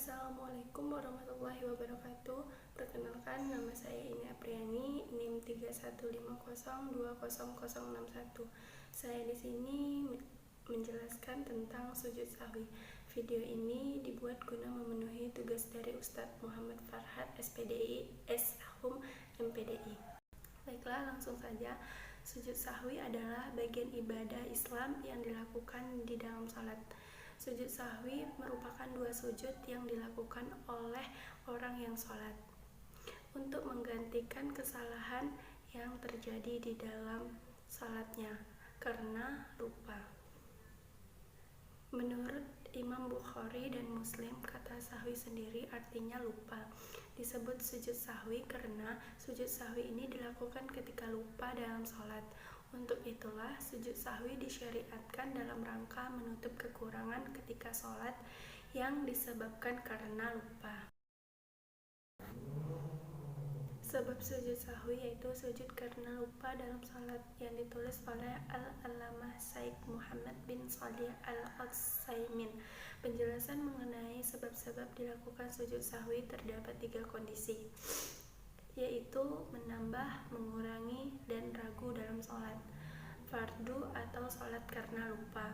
Assalamualaikum warahmatullahi wabarakatuh. Perkenalkan, nama saya Ini Apriani, NIM 3150200061. Saya di sini menjelaskan tentang sujud sahwi. Video ini dibuat guna memenuhi tugas dari Ustadz Muhammad Farhat, SPDI, S.Hum, MPDI. Baiklah, langsung saja. Sujud sahwi adalah bagian ibadah Islam yang dilakukan di dalam salat. Sujud sahwi merupakan dua sujud yang dilakukan oleh orang yang sholat untuk menggantikan kesalahan yang terjadi di dalam salatnya karena lupa. Menurut Imam Bukhari dan Muslim, kata sahwi sendiri artinya lupa. Disebut sujud sahwi karena sujud sahwi ini dilakukan ketika lupa dalam sholat. Untuk itulah sujud sahwi disyariatkan dalam rangka menutup kekurangan ketika sholat yang disebabkan karena lupa. Sebab sujud sahwi yaitu sujud karena lupa dalam salat yang ditulis oleh Al-Allamah Syekh Muhammad bin Shalih Al-Utsaimin. Penjelasan mengenai sebab-sebab dilakukan sujud sahwi terdapat 3 kondisi, yaitu menambah, mengurangi, dan ragu dalam sholat fardu atau sholat karena lupa.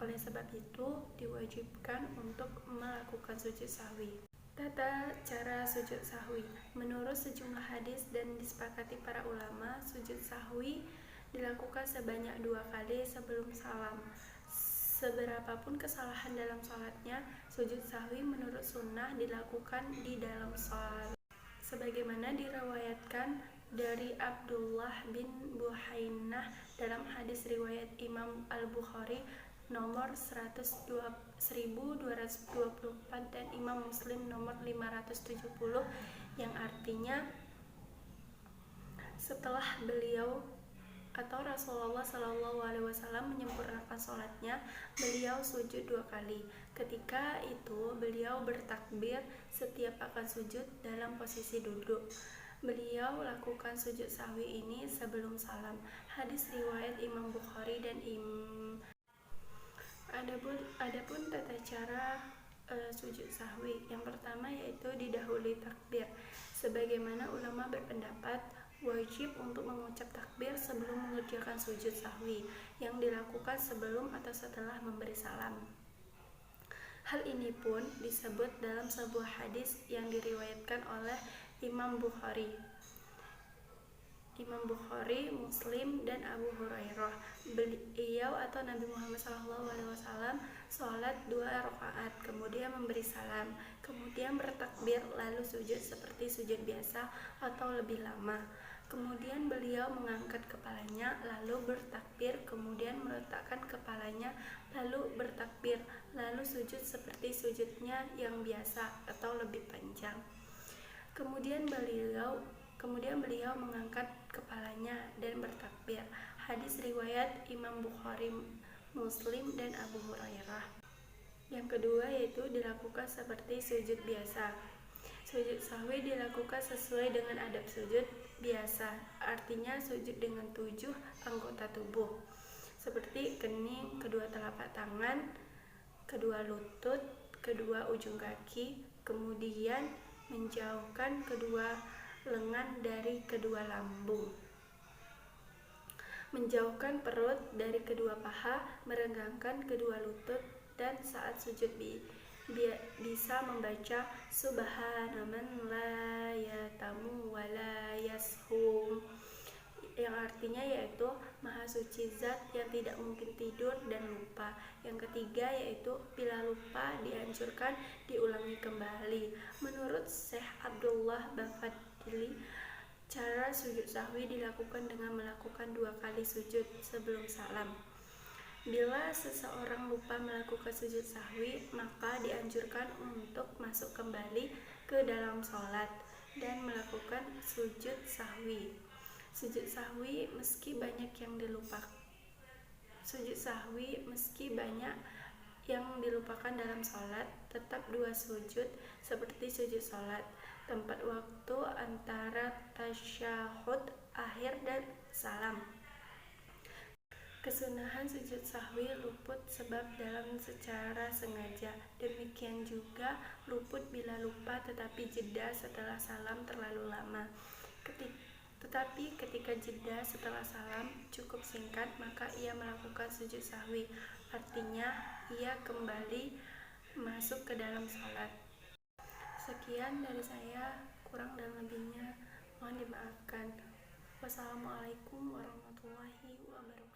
Oleh sebab itu, diwajibkan untuk melakukan sujud sahwi. Tata cara sujud sahwi. Menurut sejumlah hadis dan disepakati para ulama, sujud sahwi dilakukan sebanyak 2 kali sebelum salam. Seberapapun kesalahan dalam sholatnya, sujud sahwi menurut sunnah dilakukan di dalam sholat. Sebagaimana diriwayatkan dari Abdullah bin Buhainah dalam hadis riwayat Imam Al-Bukhari nomor 1224 dan Imam Muslim nomor 570, yang artinya setelah beliau atau Rasulullah SAW menyempurnakan sholatnya, beliau sujud 2 kali. Ketika itu beliau bertakbir setiap akan sujud dalam posisi duduk. Beliau lakukan sujud sahwi ini sebelum salam. Hadis riwayat Imam Bukhari dan Adapun tata cara sujud sahwi, yang pertama yaitu didahului takbir. Sebagaimana ulama berpendapat wajib untuk mengucap takbir sebelum mengerjakan sujud sahwi yang dilakukan sebelum atau setelah memberi salam. Hal ini pun disebut dalam sebuah hadis yang diriwayatkan oleh Imam Bukhari, Muslim, dan Abu Hurairah. Beliau atau Nabi Muhammad SAW sholat 2 rakaat, kemudian memberi salam, kemudian bertakbir, lalu sujud seperti sujud biasa atau lebih lama. Kemudian beliau mengangkat kepalanya, lalu bertakbir, kemudian meletakkan kepalanya, lalu bertakbir, lalu sujud seperti sujudnya yang biasa atau lebih panjang. Kemudian beliau mengangkat kepalanya dan bertakbir. Hadis riwayat Imam Bukhari, Muslim, dan Abu Hurairah. Yang kedua yaitu dilakukan seperti sujud biasa. Sujud sahwi dilakukan sesuai dengan adab sujud biasa, artinya sujud dengan 7 anggota tubuh, seperti kening, kedua telapak tangan, kedua lutut, kedua ujung kaki, kemudian menjauhkan kedua lengan dari kedua lambung, menjauhkan perut dari kedua paha, merenggangkan kedua lutut, dan saat sujud bisa membaca Subhanaman la yatamu wa la yashum, yang artinya yaitu Maha Suci Zat yang tidak mungkin tidur dan lupa. Yang ketiga yaitu bila lupa dianjurkan diulangi kembali. Menurut Syekh Abdullah Bafadli, cara sujud sahwi dilakukan dengan melakukan 2 kali sujud sebelum salam. Bila seseorang lupa melakukan sujud sahwi, maka dianjurkan untuk masuk kembali ke dalam sholat dan melakukan sujud sahwi. Sujud sahwi meski banyak yang dilupakan dalam sholat, tetap 2 sujud seperti sujud sholat. Tempat waktu antara tasyahud akhir dan salam. Kesunahan sujud sahwi luput sebab dalam secara sengaja. Demikian juga luput bila lupa tetapi jeda setelah salam terlalu lama. Tetapi ketika jeda setelah salam cukup singkat, maka ia melakukan sujud sahwi. Artinya, ia kembali masuk ke dalam salat. Sekian dari saya, kurang dan lebihnya mohon dimaafkan. Wassalamualaikum warahmatullahi wabarakatuh.